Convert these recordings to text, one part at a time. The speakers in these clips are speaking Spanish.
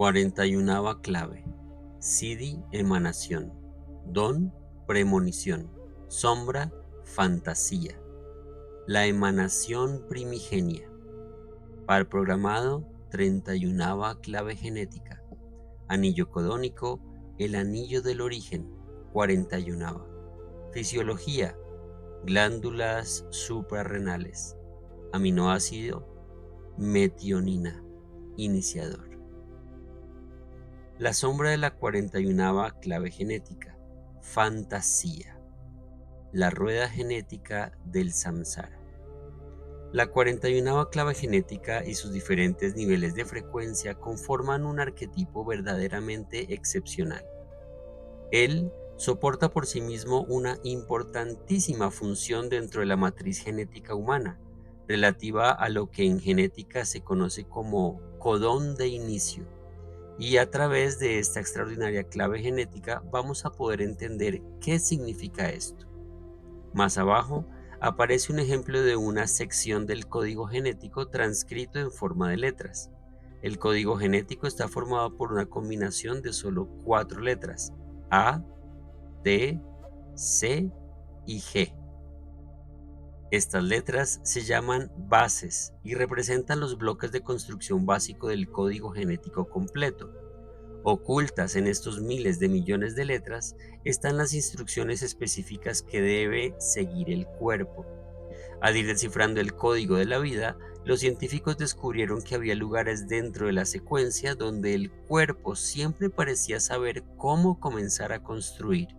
41ª clave. Siddhi, emanación. Don, premonición. Sombra, fantasía. La emanación primigenia. Par programado, 31ª clave genética. Anillo codónico, el anillo del origen, 41ª. Fisiología, glándulas suprarrenales. Aminoácido, metionina, iniciador. La sombra de la 41ª clave genética, fantasía, la rueda genética del samsara. La 41ª clave genética y sus diferentes niveles de frecuencia conforman un arquetipo verdaderamente excepcional. Él soporta por sí mismo una importantísima función dentro de la matriz genética humana, relativa a lo que en genética se conoce como codón de inicio. Y a través de esta extraordinaria clave genética vamos a poder entender qué significa esto. Más abajo aparece un ejemplo de una sección del código genético transcrito en forma de letras. El código genético está formado por una combinación de solo 4 letras: A, T, C y G. Estas letras se llaman bases y representan los bloques de construcción básico del código genético completo. Ocultas en estos miles de millones de letras están las instrucciones específicas que debe seguir el cuerpo. Al ir descifrando el código de la vida, los científicos descubrieron que había lugares dentro de la secuencia donde el cuerpo siempre parecía saber cómo comenzar a construir.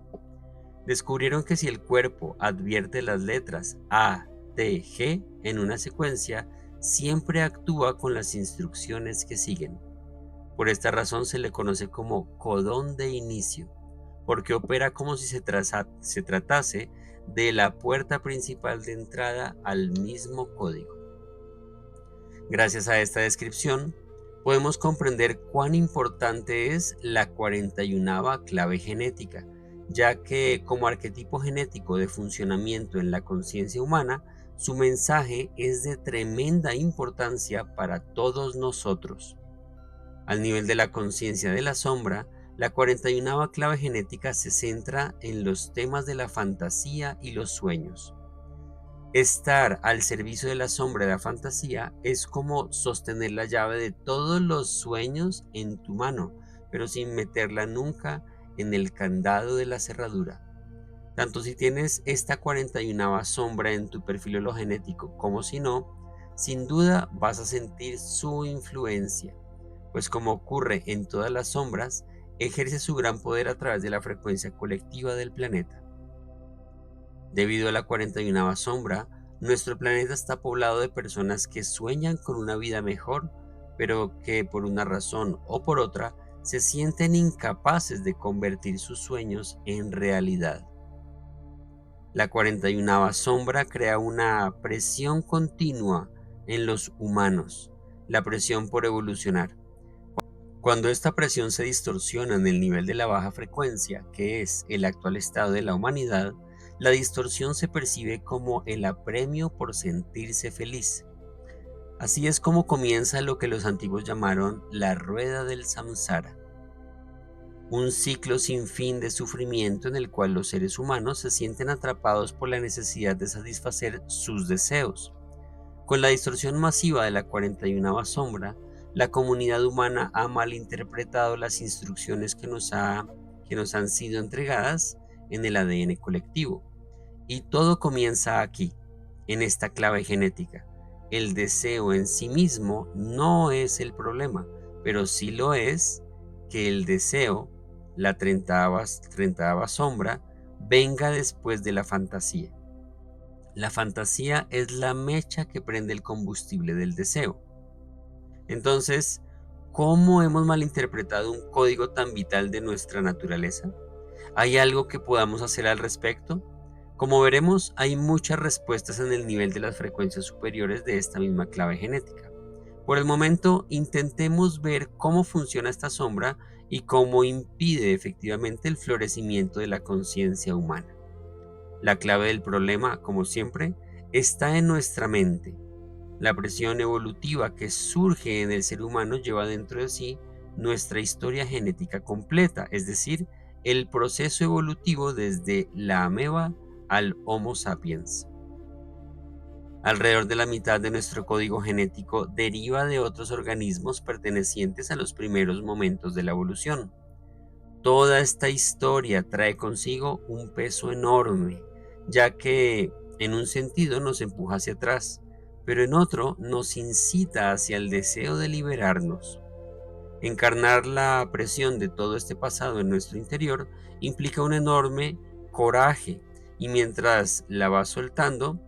Descubrieron que si el cuerpo advierte las letras A, T, G en una secuencia, siempre actúa con las instrucciones que siguen. Por esta razón se le conoce como codón de inicio, porque opera como si se tratase de la puerta principal de entrada al mismo código. Gracias a esta descripción, podemos comprender cuán importante es la 41ª clave genética, ya que como arquetipo genético de funcionamiento en la conciencia humana, su mensaje es de tremenda importancia para todos nosotros. Al nivel de la conciencia de la sombra, la 41ª clave genética se centra en los temas de la fantasía y los sueños. Estar al servicio de la sombra de la fantasía es como sostener la llave de todos los sueños en tu mano, pero sin meterla nunca en el candado de la cerradura. Tanto si tienes esta 41ª sombra en tu perfil hologenético como si no, sin duda vas a sentir su influencia, pues como ocurre en todas las sombras, ejerce su gran poder a través de la frecuencia colectiva del planeta. Debido a la 41ª sombra, nuestro planeta está poblado de personas que sueñan con una vida mejor, pero que por una razón o por otra se sienten incapaces de convertir sus sueños en realidad. La 41ª sombra crea una presión continua en los humanos, la presión por evolucionar. Cuando esta presión se distorsiona en el nivel de la baja frecuencia, que es el actual estado de la humanidad, la distorsión se percibe como el apremio por sentirse feliz. Así es como comienza lo que los antiguos llamaron la rueda del samsara, un ciclo sin fin de sufrimiento en el cual los seres humanos se sienten atrapados por la necesidad de satisfacer sus deseos. Con la distorsión masiva de la 41ª sombra, la comunidad humana ha malinterpretado las instrucciones que nos han sido entregadas en el ADN colectivo. Y todo comienza aquí, en esta clave genética. El deseo en sí mismo no es el problema, pero sí lo es que el deseo, la 30ª sombra, venga después de la fantasía. La fantasía es la mecha que prende el combustible del deseo. Entonces, ¿cómo hemos malinterpretado un código tan vital de nuestra naturaleza? ¿Hay algo que podamos hacer al respecto? Como veremos, hay muchas respuestas en el nivel de las frecuencias superiores de esta misma clave genética. Por el momento, intentemos ver cómo funciona esta sombra y cómo impide efectivamente el florecimiento de la conciencia humana. La clave del problema, como siempre, está en nuestra mente. La presión evolutiva que surge en el ser humano lleva dentro de sí nuestra historia genética completa, es decir, el proceso evolutivo desde la ameba al Homo sapiens. Alrededor de la mitad de nuestro código genético deriva de otros organismos pertenecientes a los primeros momentos de la evolución. Toda esta historia trae consigo un peso enorme, ya que en un sentido nos empuja hacia atrás, pero en otro nos incita hacia el deseo de liberarnos. Encarnar la presión de todo este pasado en nuestro interior implica un enorme coraje, y mientras la vas soltando,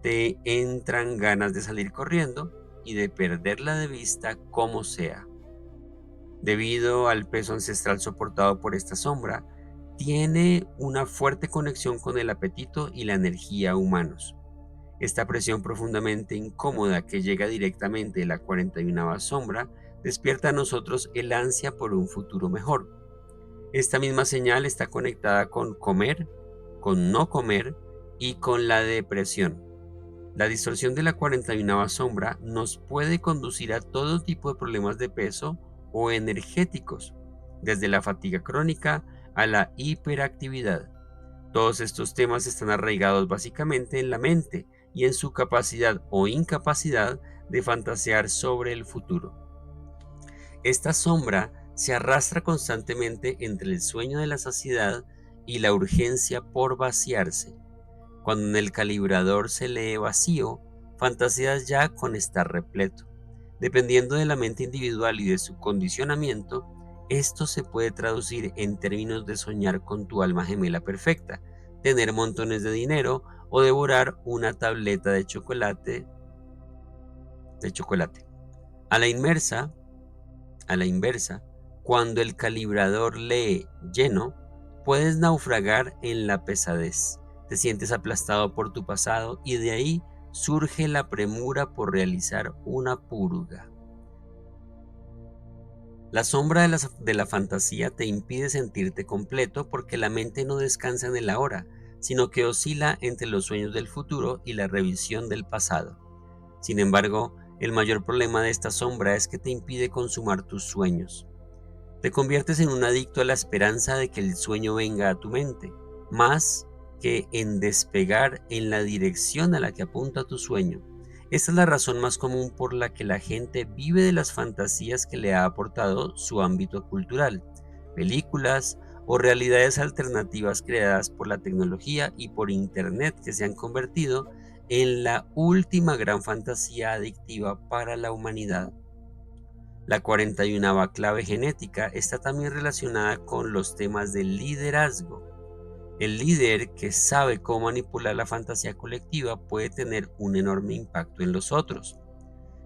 te entran ganas de salir corriendo y de perderla de vista como sea. Debido al peso ancestral soportado por esta sombra, tiene una fuerte conexión con el apetito y la energía humanos. Esta presión profundamente incómoda que llega directamente de la 41ª sombra despierta a nosotros el ansia por un futuro mejor. Esta misma señal está conectada con comer, con no comer y con la depresión. La distorsión de la 41ª sombra nos puede conducir a todo tipo de problemas de peso o energéticos, desde la fatiga crónica a la hiperactividad. Todos estos temas están arraigados básicamente en la mente y en su capacidad o incapacidad de fantasear sobre el futuro. Esta sombra se arrastra constantemente entre el sueño de la saciedad y la urgencia por vaciarse. Cuando en el calibrador se lee vacío, fantaseas ya con estar repleto. Dependiendo de la mente individual y de su condicionamiento, esto se puede traducir en términos de soñar con tu alma gemela perfecta, tener montones de dinero o devorar una tableta de chocolate. A la inversa, cuando el calibrador lee lleno, puedes naufragar en la pesadez. Te sientes aplastado por tu pasado y de ahí surge la premura por realizar una purga. La sombra de la fantasía te impide sentirte completo porque la mente no descansa en el ahora, sino que oscila entre los sueños del futuro y la revisión del pasado. Sin embargo, el mayor problema de esta sombra es que te impide consumar tus sueños. Te conviertes en un adicto a la esperanza de que el sueño venga a tu mente, más que en despegar en la dirección a la que apunta tu sueño. Esta es la razón más común por la que la gente vive de las fantasías que le ha aportado su ámbito cultural, películas o realidades alternativas creadas por la tecnología y por Internet que se han convertido en la última gran fantasía adictiva para la humanidad. La 41ª clave genética está también relacionada con los temas del liderazgo. El líder que sabe cómo manipular la fantasía colectiva puede tener un enorme impacto en los otros.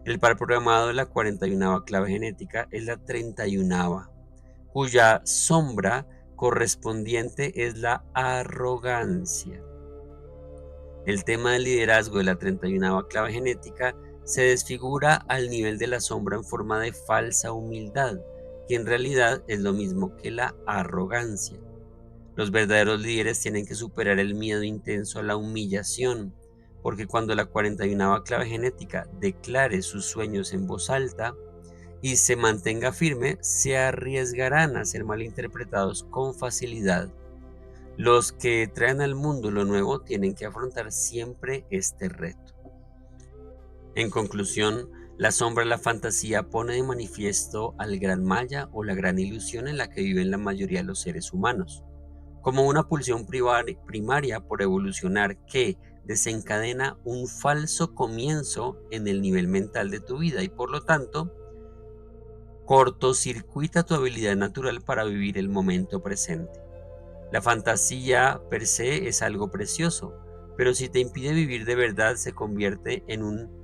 El par programado de la 41ª clave genética es la 31ª, cuya sombra correspondiente es la arrogancia. El tema del liderazgo de la 31ª clave genética se desfigura al nivel de la sombra en forma de falsa humildad, que en realidad es lo mismo que la arrogancia. Los verdaderos líderes tienen que superar el miedo intenso a la humillación, porque cuando la 41ª clave genética declare sus sueños en voz alta y se mantenga firme, se arriesgarán a ser malinterpretados con facilidad. Los que traen al mundo lo nuevo tienen que afrontar siempre este reto. En conclusión, la sombra de la fantasía pone de manifiesto al gran maya o la gran ilusión en la que viven la mayoría de los seres humanos, como una pulsión primaria por evolucionar que desencadena un falso comienzo en el nivel mental de tu vida y por lo tanto cortocircuita tu habilidad natural para vivir el momento presente. La fantasía per se es algo precioso, pero si te impide vivir de verdad se convierte en un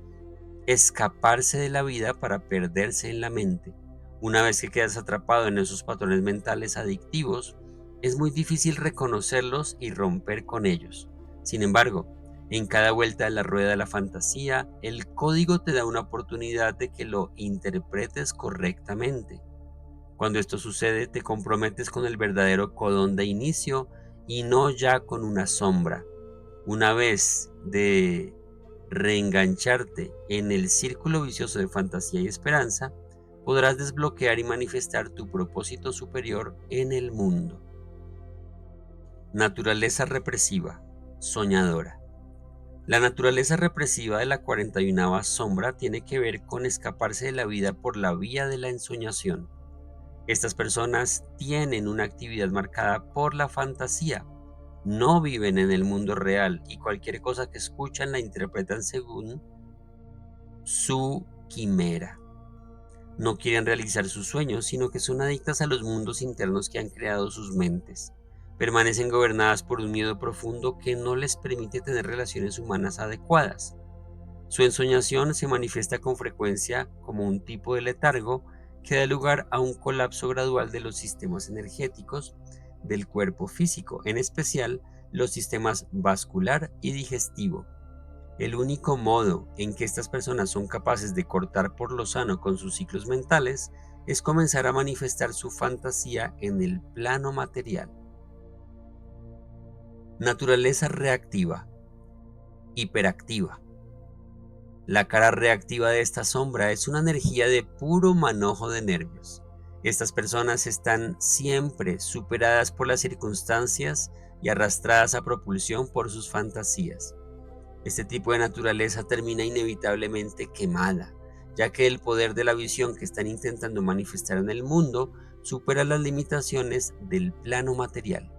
escaparse de la vida para perderse en la mente. Una vez que quedas atrapado en esos patrones mentales adictivos, es muy difícil reconocerlos y romper con ellos. Sin embargo, en cada vuelta de la rueda de la fantasía, el código te da una oportunidad de que lo interpretes correctamente. Cuando esto sucede, te comprometes con el verdadero codón de inicio y no ya con una sombra. Una vez de reengancharte en el círculo vicioso de fantasía y esperanza, podrás desbloquear y manifestar tu propósito superior en el mundo. Naturaleza represiva, soñadora. La naturaleza represiva de la 41ª sombra tiene que ver con escaparse de la vida por la vía de la ensoñación. Estas personas tienen una actividad marcada por la fantasía, no viven en el mundo real y cualquier cosa que escuchan la interpretan según su quimera. No quieren realizar sus sueños, sino que son adictas a los mundos internos que han creado sus mentes. Permanecen gobernadas por un miedo profundo que no les permite tener relaciones humanas adecuadas. Su ensoñación se manifiesta con frecuencia como un tipo de letargo que da lugar a un colapso gradual de los sistemas energéticos del cuerpo físico, en especial los sistemas vascular y digestivo. El único modo en que estas personas son capaces de cortar por lo sano con sus ciclos mentales es comenzar a manifestar su fantasía en el plano material. Naturaleza reactiva, hiperactiva. La cara reactiva de esta sombra es una energía de puro manojo de nervios. Estas personas están siempre superadas por las circunstancias y arrastradas a propulsión por sus fantasías. Este tipo de naturaleza termina inevitablemente quemada, ya que el poder de la visión que están intentando manifestar en el mundo supera las limitaciones del plano material.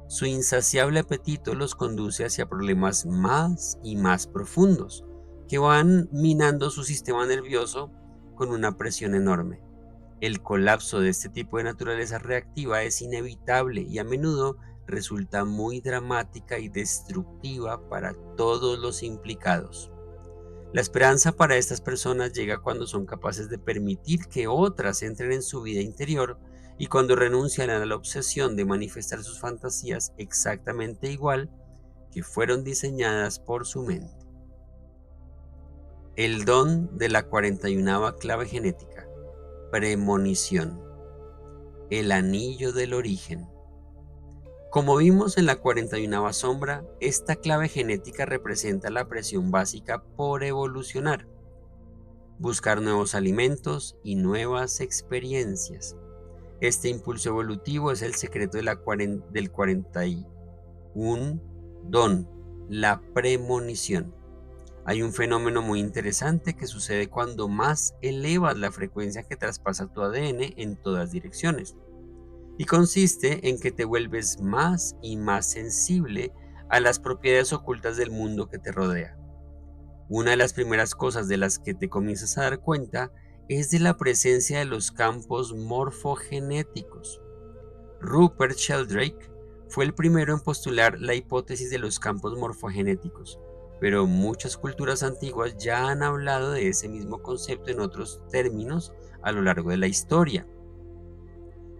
Su insaciable apetito los conduce hacia problemas más y más profundos, que van minando su sistema nervioso con una presión enorme. El colapso de este tipo de naturaleza reactiva es inevitable y a menudo resulta muy dramática y destructiva para todos los implicados. La esperanza para estas personas llega cuando son capaces de permitir que otras entren en su vida interior y cuando renuncian a la obsesión de manifestar sus fantasías exactamente igual que fueron diseñadas por su mente. El don de la 41ª clave genética, premonición, el anillo del origen. Como vimos en la 41ª sombra, esta clave genética representa la presión básica por evolucionar, buscar nuevos alimentos y nuevas experiencias. Este impulso evolutivo es el secreto del 41 don, la premonición. Hay un fenómeno muy interesante que sucede cuando más elevas la frecuencia que traspasa tu ADN en todas direcciones. Y consiste en que te vuelves más y más sensible a las propiedades ocultas del mundo que te rodea. Una de las primeras cosas de las que te comienzas a dar cuenta es de la presencia de los campos morfogenéticos. Rupert Sheldrake fue el primero en postular la hipótesis de los campos morfogenéticos, pero muchas culturas antiguas ya han hablado de ese mismo concepto en otros términos a lo largo de la historia.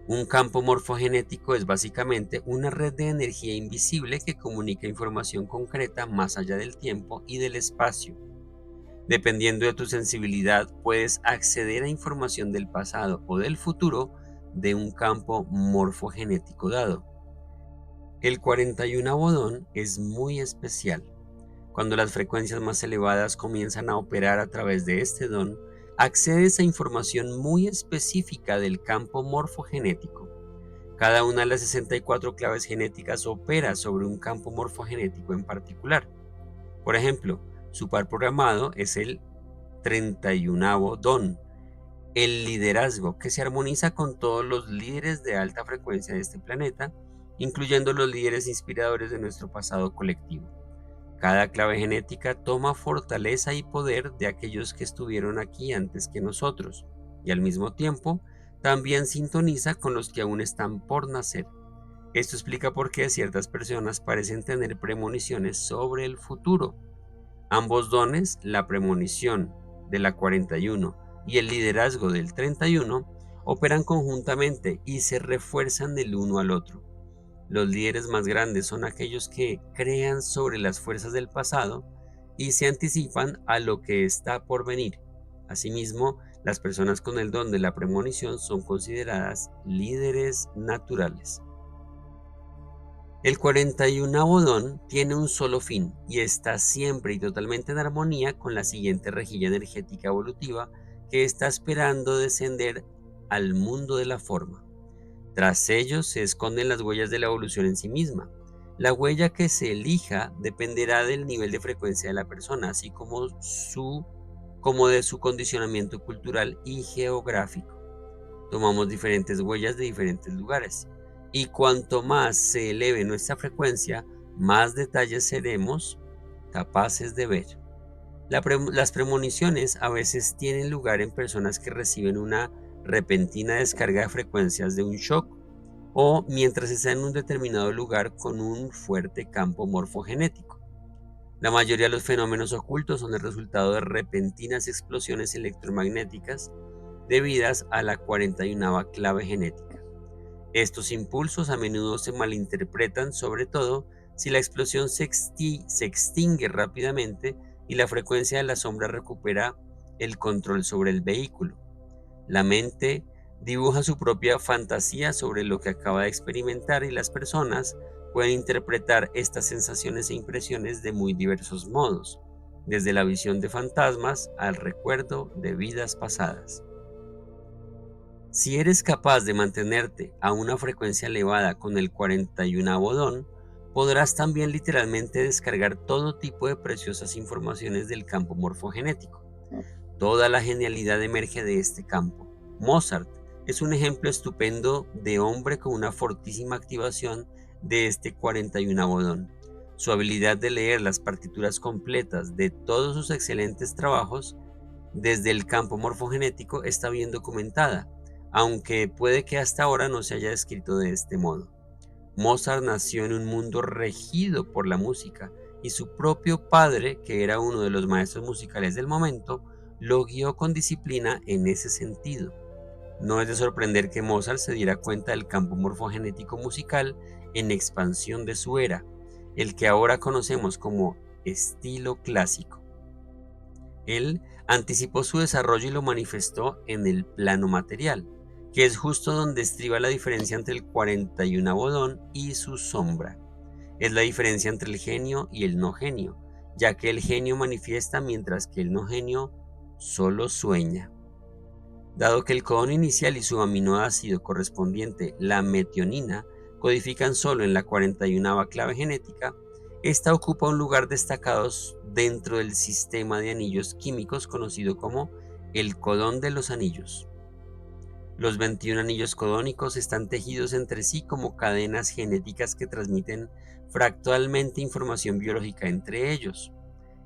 Un campo morfogenético es básicamente una red de energía invisible que comunica información concreta más allá del tiempo y del espacio. Dependiendo de tu sensibilidad, puedes acceder a información del pasado o del futuro de un campo morfogenético dado. El 41º don es muy especial. Cuando las frecuencias más elevadas comienzan a operar a través de este don, accedes a información muy específica del campo morfogenético. Cada una de las 64 claves genéticas opera sobre un campo morfogenético en particular. Por ejemplo, su par programado es el 31º don, el liderazgo, que se armoniza con todos los líderes de alta frecuencia de este planeta, incluyendo los líderes inspiradores de nuestro pasado colectivo. Cada clave genética toma fortaleza y poder de aquellos que estuvieron aquí antes que nosotros, y al mismo tiempo también sintoniza con los que aún están por nacer. Esto explica por qué ciertas personas parecen tener premoniciones sobre el futuro. Ambos dones, la premonición de la 41 y el liderazgo del 31, operan conjuntamente y se refuerzan el uno al otro. Los líderes más grandes son aquellos que crean sobre las fuerzas del pasado y se anticipan a lo que está por venir. Asimismo, las personas con el don de la premonición son consideradas líderes naturales. El 41º don tiene un solo fin y está siempre y totalmente en armonía con la siguiente rejilla energética evolutiva que está esperando descender al mundo de la forma. Tras ellos se esconden las huellas de la evolución en sí misma. La huella que se elija dependerá del nivel de frecuencia de la persona, así como de su condicionamiento cultural y geográfico. Tomamos diferentes huellas de diferentes lugares, y cuanto más se eleve nuestra frecuencia, más detalles seremos capaces de ver. Las premoniciones a veces tienen lugar en personas que reciben una repentina descarga de frecuencias de un shock o mientras están en un determinado lugar con un fuerte campo morfogenético. La mayoría de los fenómenos ocultos son el resultado de repentinas explosiones electromagnéticas debidas a la 41ª clave genética. Estos impulsos a menudo se malinterpretan, sobre todo si la explosión se extingue rápidamente y la frecuencia de la sombra recupera el control sobre el vehículo. La mente dibuja su propia fantasía sobre lo que acaba de experimentar y las personas pueden interpretar estas sensaciones e impresiones de muy diversos modos, desde la visión de fantasmas al recuerdo de vidas pasadas. Si eres capaz de mantenerte a una frecuencia elevada con el 41º don, podrás también literalmente descargar todo tipo de preciosas informaciones del campo morfogenético. Toda la genialidad emerge de este campo. Mozart es un ejemplo estupendo de hombre con una fortísima activación de este 41º don. Su habilidad de leer las partituras completas de todos sus excelentes trabajos desde el campo morfogenético está bien documentada, aunque puede que hasta ahora no se haya descrito de este modo. Mozart nació en un mundo regido por la música y su propio padre, que era uno de los maestros musicales del momento, lo guió con disciplina en ese sentido. No es de sorprender que Mozart se diera cuenta del campo morfogenético musical en expansión de su era, el que ahora conocemos como estilo clásico. Él anticipó su desarrollo y lo manifestó en el plano material, que es justo donde estriba la diferencia entre el 41º don y su sombra. Es la diferencia entre el genio y el no genio, ya que el genio manifiesta mientras que el no genio solo sueña. Dado que el codón inicial y su aminoácido correspondiente, la metionina, codifican solo en la 41ª clave genética, esta ocupa un lugar destacado dentro del sistema de anillos químicos conocido como el codón de los anillos. Los 21 anillos codónicos están tejidos entre sí como cadenas genéticas que transmiten fractalmente información biológica entre ellos.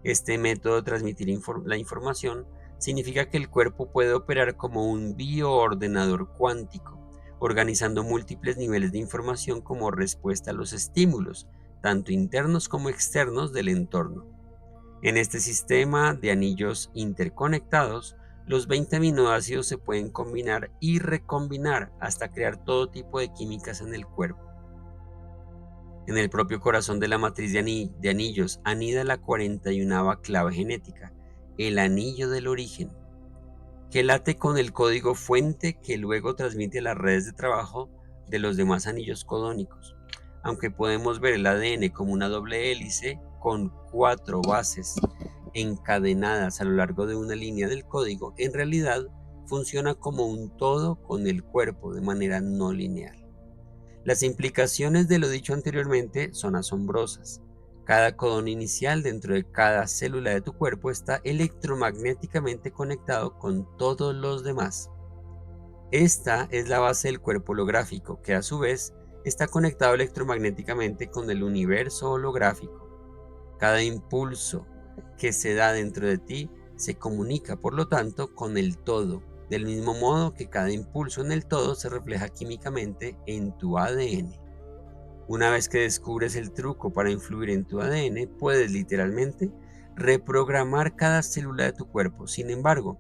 Este método de transmitir la información significa que el cuerpo puede operar como un bioordenador cuántico, organizando múltiples niveles de información como respuesta a los estímulos, tanto internos como externos del entorno. En este sistema de anillos interconectados, los 20 aminoácidos se pueden combinar y recombinar hasta crear todo tipo de químicas en el cuerpo. En el propio corazón de la matriz de anillos anida la 41ª clave genética, el anillo del origen, que late con el código fuente que luego transmite a las redes de trabajo de los demás anillos codónicos. Aunque podemos ver el ADN como una doble hélice con 4 bases encadenadas a lo largo de una línea del código, en realidad funciona como un todo con el cuerpo de manera no lineal. Las implicaciones de lo dicho anteriormente son asombrosas. Cada codón inicial dentro de cada célula de tu cuerpo está electromagnéticamente conectado con todos los demás. Esta es la base del cuerpo holográfico, que a su vez está conectado electromagnéticamente con el universo holográfico. Cada impulso que se da dentro de ti se comunica, por lo tanto, con el todo, del mismo modo que cada impulso en el todo se refleja químicamente en tu ADN. Una vez que descubres el truco para influir en tu ADN, puedes literalmente reprogramar cada célula de tu cuerpo. Sin embargo,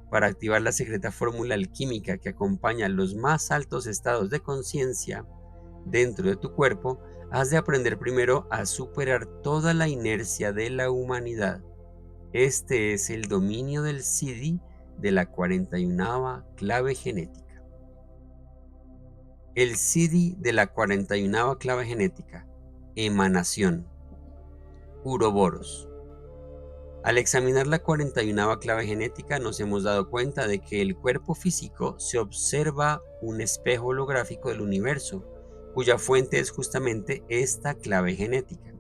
para activar la secreta fórmula alquímica que acompaña los más altos estados de conciencia dentro de tu cuerpo, has de aprender primero a superar toda la inercia de la humanidad. Este es el dominio del CD de la 41ª clave genética. El CD de la 41ª clave genética. Emanación. Uroboros. Al examinar la 41ª clave genética nos hemos dado cuenta de que el cuerpo físico se observa un espejo holográfico del universo, cuya fuente es justamente esta clave genética.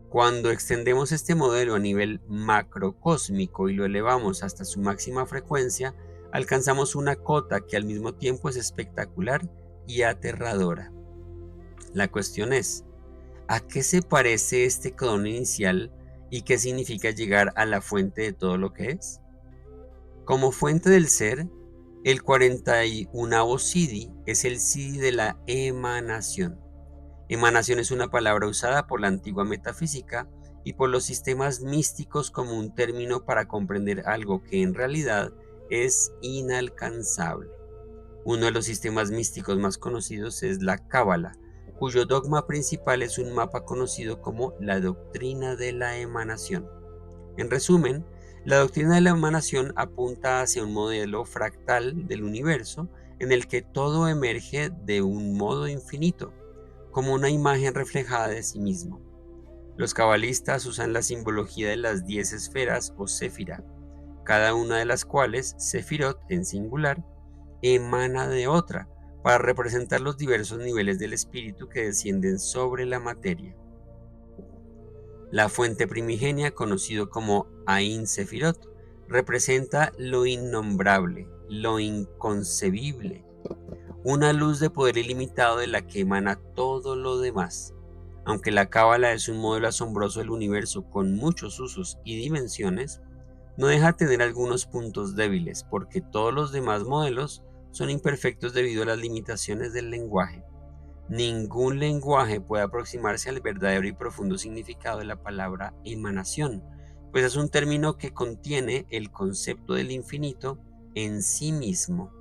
Cuando extendemos este modelo a nivel macrocósmico y lo elevamos hasta su máxima frecuencia, alcanzamos una cota que al mismo tiempo es espectacular y aterradora. La cuestión es, ¿a qué se parece este codón inicial y qué significa llegar a la fuente de todo lo que es? Como fuente del ser, el 41º Siddhi es el Siddhi de la emanación. Emanación es una palabra usada por la antigua metafísica y por los sistemas místicos como un término para comprender algo que en realidad es inalcanzable. Uno de los sistemas místicos más conocidos es la Cábala, cuyo dogma principal es un mapa conocido como la doctrina de la emanación. En resumen, la doctrina de la emanación apunta hacia un modelo fractal del universo en el que todo emerge de un modo infinito, como una imagen reflejada de sí mismo. Los cabalistas usan la simbología de las 10 esferas o séfira, cada una de las cuales, sefirot en singular, emana de otra, para representar los diversos niveles del espíritu que descienden sobre la materia. La fuente primigenia, conocido como Ain Sefirot, representa lo innombrable, lo inconcebible, una luz de poder ilimitado de la que emana todo lo demás. Aunque la Cábala es un modelo asombroso del universo con muchos usos y dimensiones, no deja de tener algunos puntos débiles, porque todos los demás modelos son imperfectos debido a las limitaciones del lenguaje. Ningún lenguaje puede aproximarse al verdadero y profundo significado de la palabra emanación, pues es un término que contiene el concepto del infinito en sí mismo.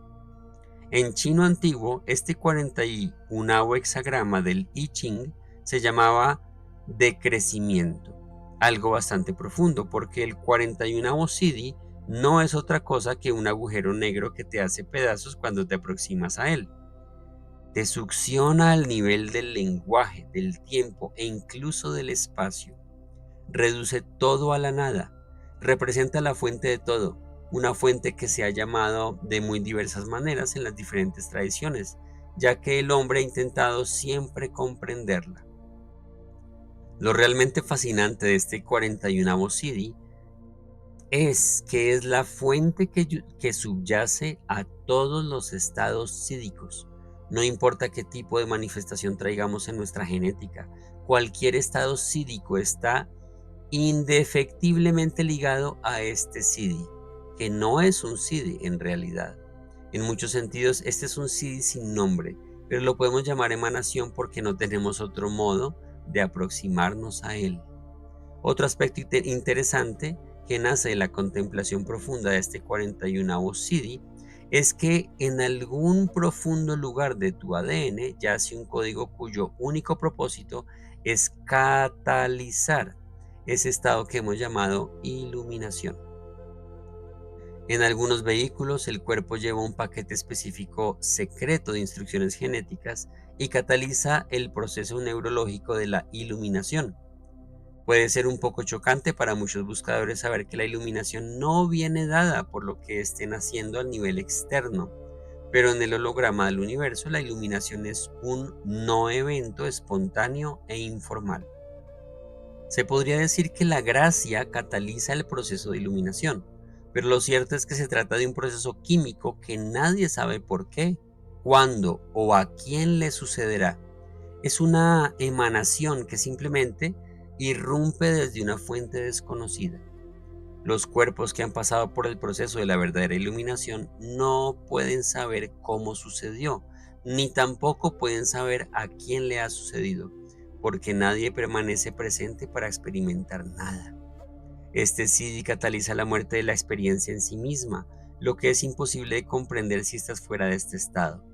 En chino antiguo, este 41º hexagrama del I Ching se llamaba decrecimiento, algo bastante profundo, porque el 41º Siddhi no es otra cosa que un agujero negro que te hace pedazos cuando te aproximas a él. Te succiona al nivel del lenguaje, del tiempo e incluso del espacio. Reduce todo a la nada. Representa la fuente de todo, una fuente que se ha llamado de muy diversas maneras en las diferentes tradiciones, ya que el hombre ha intentado siempre comprenderla. Lo realmente fascinante de este 41º Siddhi es que es la fuente que subyace a todos los estados sídicos. No importa qué tipo de manifestación traigamos en nuestra genética, cualquier estado sídico está indefectiblemente ligado a este Siddhi, que no es un Siddhi en realidad. En muchos sentidos, este es un Siddhi sin nombre, pero lo podemos llamar emanación porque no tenemos otro modo de aproximarnos a él. Otro aspecto interesante que nace de la contemplación profunda de este 41º Siddhi es que en algún profundo lugar de tu ADN yace un código cuyo único propósito es catalizar ese estado que hemos llamado iluminación. En algunos vehículos el cuerpo lleva un paquete específico secreto de instrucciones genéticas y cataliza el proceso neurológico de la iluminación. Puede ser un poco chocante para muchos buscadores saber que la iluminación no viene dada por lo que estén haciendo al nivel externo, pero en el holograma del universo la iluminación es un no evento espontáneo e informal. Se podría decir que la gracia cataliza el proceso de iluminación, pero lo cierto es que se trata de un proceso químico que nadie sabe por qué, cuándo o a quién le sucederá. Es una emanación que simplemente irrumpe desde una fuente desconocida. Los cuerpos que han pasado por el proceso de la verdadera iluminación no pueden saber cómo sucedió, ni tampoco pueden saber a quién le ha sucedido, porque nadie permanece presente para experimentar nada. Este Siddhi cataliza la muerte de la experiencia en sí misma, lo que es imposible de comprender si estás fuera de este estado.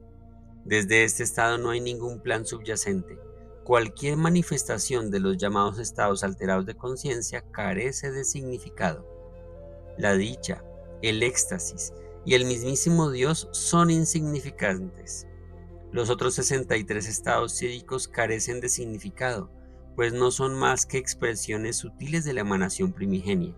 Desde este estado no hay ningún plan subyacente. Cualquier manifestación de los llamados estados alterados de conciencia carece de significado. La dicha, el éxtasis y el mismísimo Dios son insignificantes. Los otros 63 estados psíquicos carecen de significado, pues no son más que expresiones sutiles de la emanación primigenia.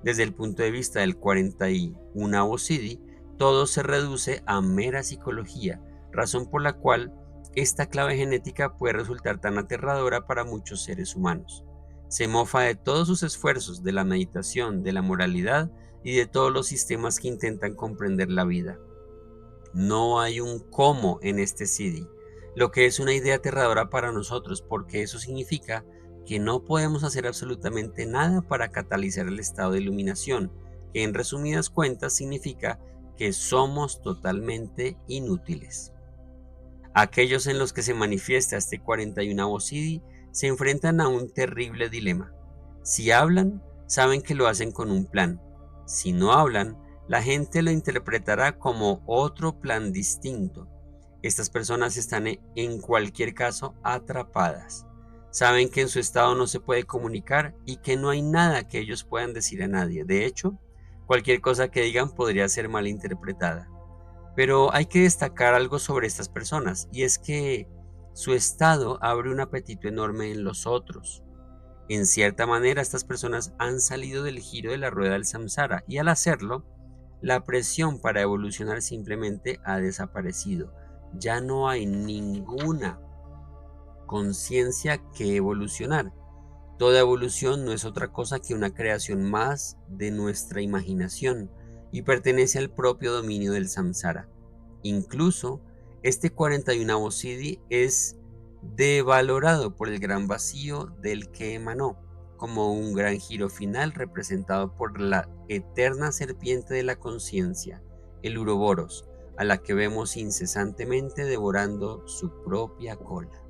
Desde el punto de vista del 41º Siddhi, todo se reduce a mera psicología, razón por la cual esta clave genética puede resultar tan aterradora para muchos seres humanos. Se mofa de todos sus esfuerzos, de la meditación, de la moralidad y de todos los sistemas que intentan comprender la vida. No hay un cómo en este Siddhi, lo que es una idea aterradora para nosotros, porque eso significa que no podemos hacer absolutamente nada para catalizar el estado de iluminación, que en resumidas cuentas significa que somos totalmente inútiles. Aquellos en los que se manifiesta este 41º Siddhi se enfrentan a un terrible dilema. Si hablan, saben que lo hacen con un plan. Si no hablan, la gente lo interpretará como otro plan distinto. Estas personas están en cualquier caso atrapadas. Saben que en su estado no se puede comunicar y que no hay nada que ellos puedan decir a nadie. De hecho, cualquier cosa que digan podría ser malinterpretada. Pero hay que destacar algo sobre estas personas, y es que su estado abre un apetito enorme en los otros. En cierta manera, estas personas han salido del giro de la rueda del samsara, y al hacerlo, la presión para evolucionar simplemente ha desaparecido. Ya no hay ninguna conciencia que evolucionar. Toda evolución no es otra cosa que una creación más de nuestra imaginación y pertenece al propio dominio del samsara. Incluso, este 41º Siddhi es devalorado por el gran vacío del que emanó, como un gran giro final representado por la eterna serpiente de la conciencia, el Uroboros, a la que vemos incesantemente devorando su propia cola.